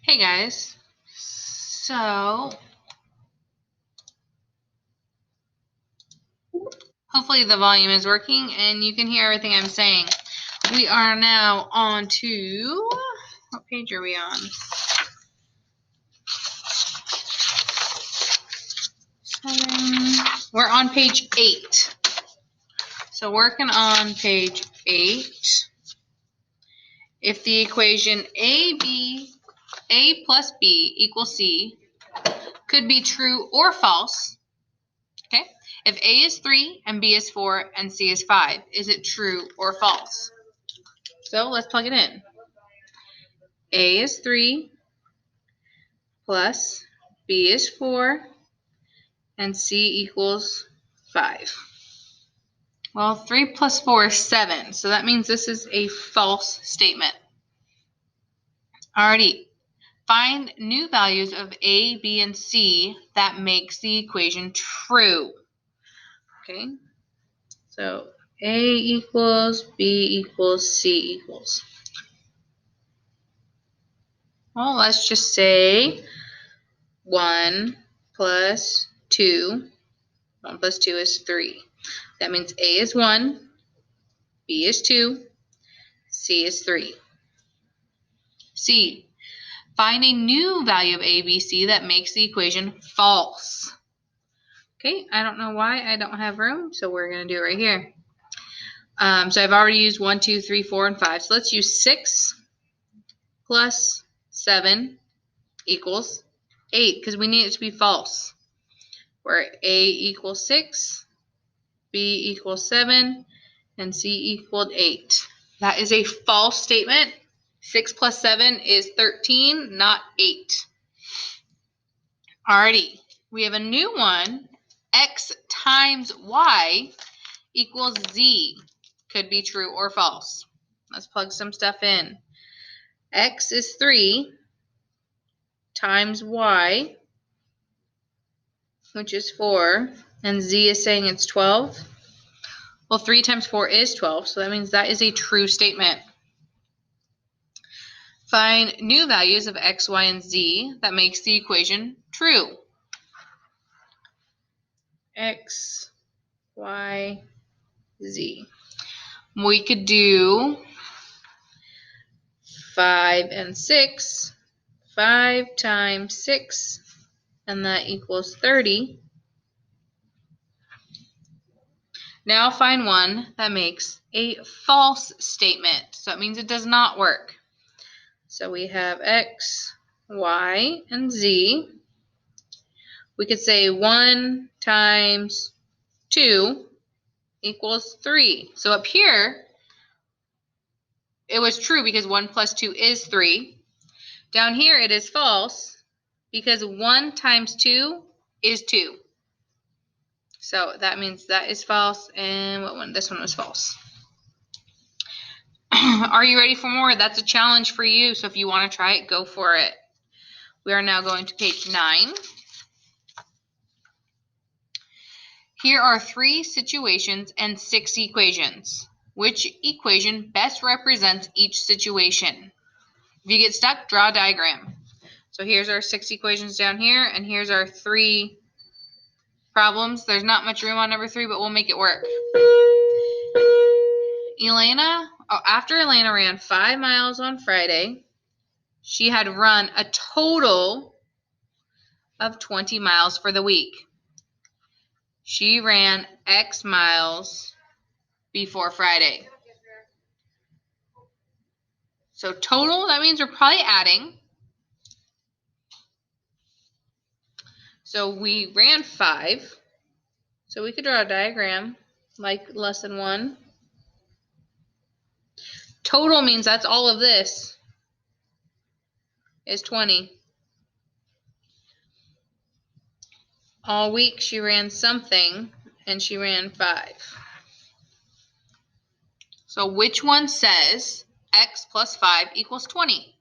Hey guys, so hopefully the volume is working and you can hear everything I'm saying. We are now on to, what page are we on? 7. We're on page 8. So working on page 8. If the equation A plus B equals C could be true or false, okay? If A is 3 and B is 4 and C is 5, is it true or false? So let's plug it in. A is 3 plus B is 4 and C equals 5. Well, 3 plus 4 is 7, so that means this is a false statement. Alrighty. Find new values of A, B, and C that makes the equation true. Okay, so A equals, B equals, C equals. Well, let's just say 1 plus 2. 1 plus 2 is 3. That means A is 1, B is 2, C is 3. C. Find a new value of A, B, C that makes the equation false. Okay, I don't know why I don't have room, so we're going to do it right here. So I've already used 1, 2, 3, 4, and 5. So let's use 6 plus 7 equals 8, because we need it to be false. Where A equals 6, B equals 7, and C equaled 8. That is a false statement. 6 plus 7 is 13, not 8. Alrighty, we have a new one. X times Y equals Z. Could be true or false. Let's plug some stuff in. X is 3 times Y, which is 4, and Z is saying it's 12. Well, 3 times 4 is 12, so that means that is a true statement. Find new values of x, y, and z that makes the equation true. X, y, z. We could do 5 and 6. 5 times 6, and that equals 30. Now find one that makes a false statement. So it means it does not work. So we have x, y, and z. We could say 1 times 2 equals 3. So up here, it was true because 1 plus 2 is 3. Down here, it is false because 1 times 2 is 2. So that means that is false, and what one? This one was false. Are you ready for more? That's a challenge for you, so if you want to try it, go for it. We are now going to page 9. Here are 3 situations and 6 equations. Which equation best represents each situation? If you get stuck, draw a diagram. So here's our 6 equations down here, and here's our 3 problems. There's not much room on number 3, but we'll make it work. After Elena ran 5 miles on Friday, she had run a total of 20 miles for the week. She ran X miles before Friday. So total, that means we're probably adding. So we ran 5. So we could draw a diagram like lesson 1. Total means that's all of this is 20. All week she ran something, and she ran 5. So which one says x plus 5 equals 20?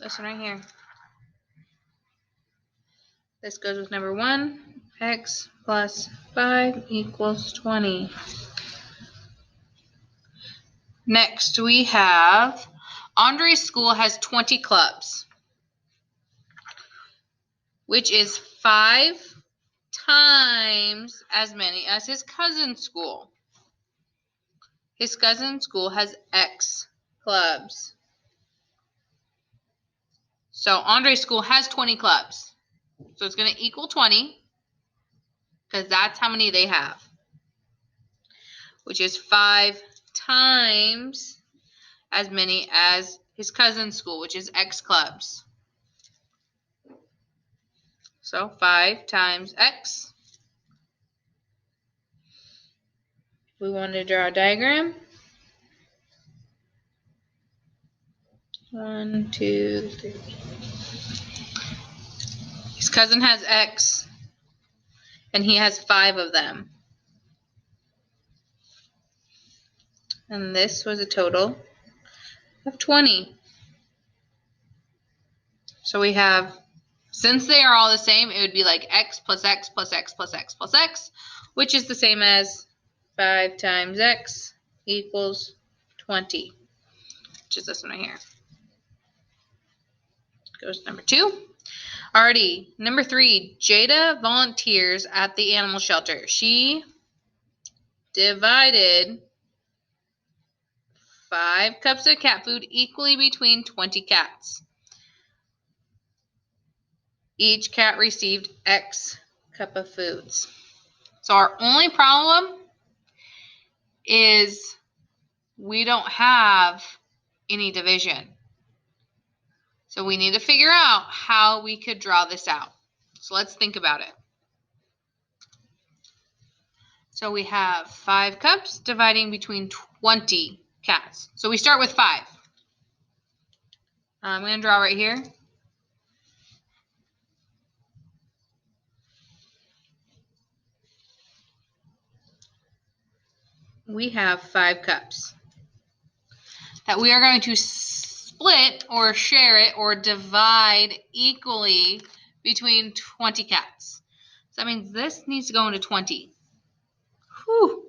This one right here. This goes with number 1. X plus 5 equals 20. Next we have Andre's school has 20 clubs, which is 5 times as many as his cousin's school. His cousin's school has X clubs. So Andre's school has 20 clubs. So it's going to equal 20 because that's how many they have, which is 5 times as many as his cousin's school, which is X clubs. So 5 times X. We want to draw a diagram. 1, 2, 3. His cousin has X, and he has 5 of them. And this was a total of 20. So we have, since they are all the same, it would be like X plus X plus X plus X plus X, which is the same as 5 times X equals 20, which is this one right here. Goes number 2. Alrighty, number 3, Jada volunteers at the animal shelter. She divided 5 cups of cat food equally between 20 cats. Each cat received X cup of foods. So our only problem is we don't have any division. So we need to figure out how we could draw this out. So let's think about it. So we have 5 cups dividing between 20 cats. So we start with 5. I'm going to draw right here. We have 5 cups that we are going to split or share it or divide equally between 20 cats. So that means this needs to go into 20. Whew.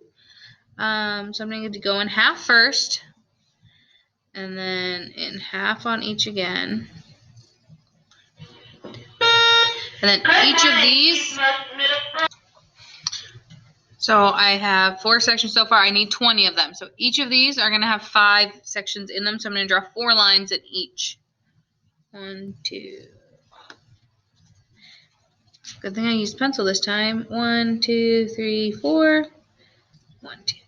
So I'm going to go in half first, and then in half on each again. And then each of these, so I have 4 sections so far. I need 20 of them. So each of these are going to have 5 sections in them. So I'm going to draw 4 lines in each. 1, 2. Good thing I used pencil this time. 1, 2, 3, 4. 1, 2, 3.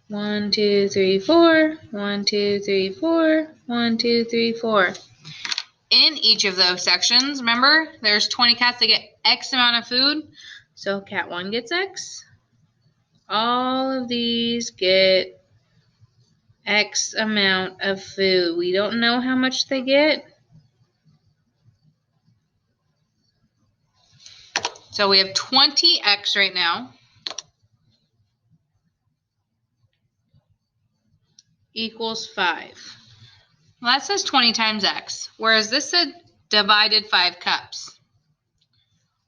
1, 2, 3, 4. 1, 2, 3, 4. 1, 2, 3, 4. In each of those sections, remember, there's 20 cats that get X amount of food. So cat 1 gets X. All of these get X amount of food. We don't know how much they get. So we have 20X right now equals 5. Well, that says 20 times X, whereas this said divided 5 cups.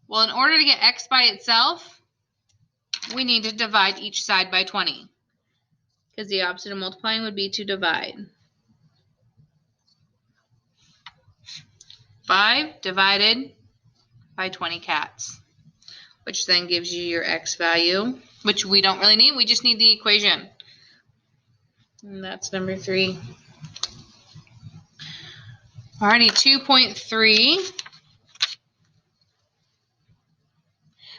Well, in order to get X by itself, we need to divide each side by 20, because the opposite of multiplying would be to divide. 5 divided by 20 cats, which then gives you your X value, which we don't really need. We just need the equation. And that's number 3. Alrighty, 2.3.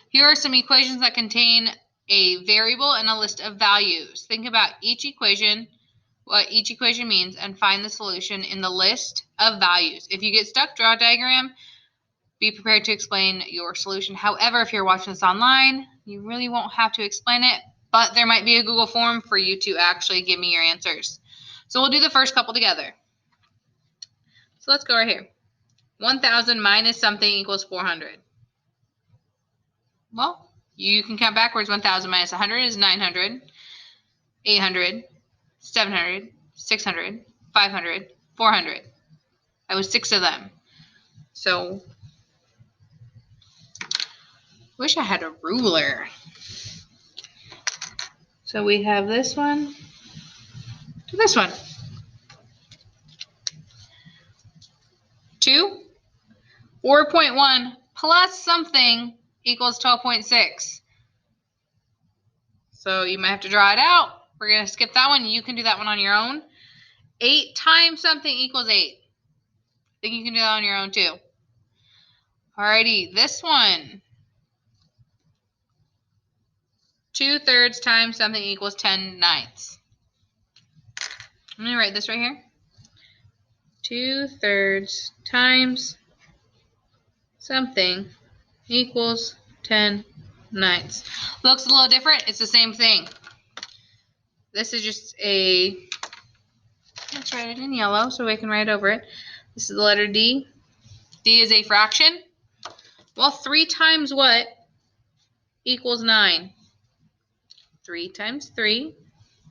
Here are some equations that contain a variable and a list of values. Think about each equation, what each equation means, and find the solution in the list of values. If you get stuck, draw a diagram. Be prepared to explain your solution. However, if you're watching this online, you really won't have to explain it, but there might be a Google form for you to actually give me your answers. So we'll do the first couple together. So let's go right here. 1,000 minus something equals 400. Well, you can count backwards. 1,000 minus 100 is 900, 800, 700, 600, 500, 400. That was 6 of them. So, wish I had a ruler. So we have this one to this one. 2. 4.1 plus something equals 12.6. So you might have to draw it out. We're going to skip that one. You can do that one on your own. 8 times something equals 8. I think you can do that on your own too. Alrighty, this one. 2/3 times something equals 10/9. I'm going to write this right here. 2/3 times something equals 10/9. Looks a little different. It's the same thing. This is just a, let's write it in yellow so we can write over it. This is the letter D. D is a fraction. Well, 3 times what equals 9? 3 times 3.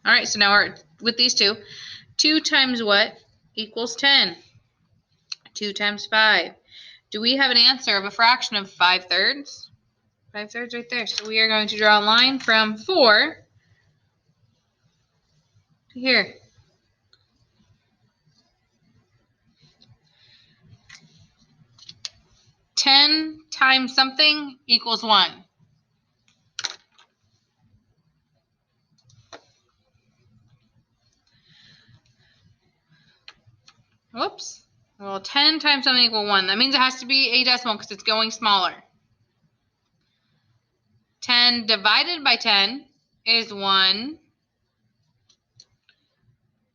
All right, so now we're with these two. 2 times what equals 10? 2 times 5. Do we have an answer of a fraction of 5/3? 5/3 right there. So we are going to draw a line from 4 to here. 10 times something equals 1. Whoops. Well, 10 times something equals 1. That means it has to be a decimal because it's going smaller. 10 divided by 10 is 1.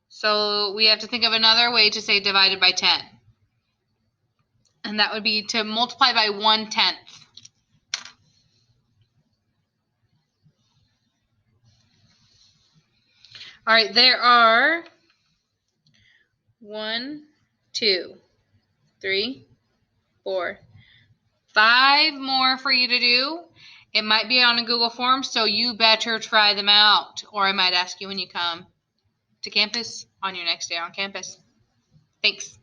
So we have to think of another way to say divided by 10. And that would be to multiply by 1/10. All right, there are 1, 2, 3, 4, 5 more for you to do. It might be on a Google form, so you better try them out. Or I might ask you when you come to campus on your next day on campus. Thanks.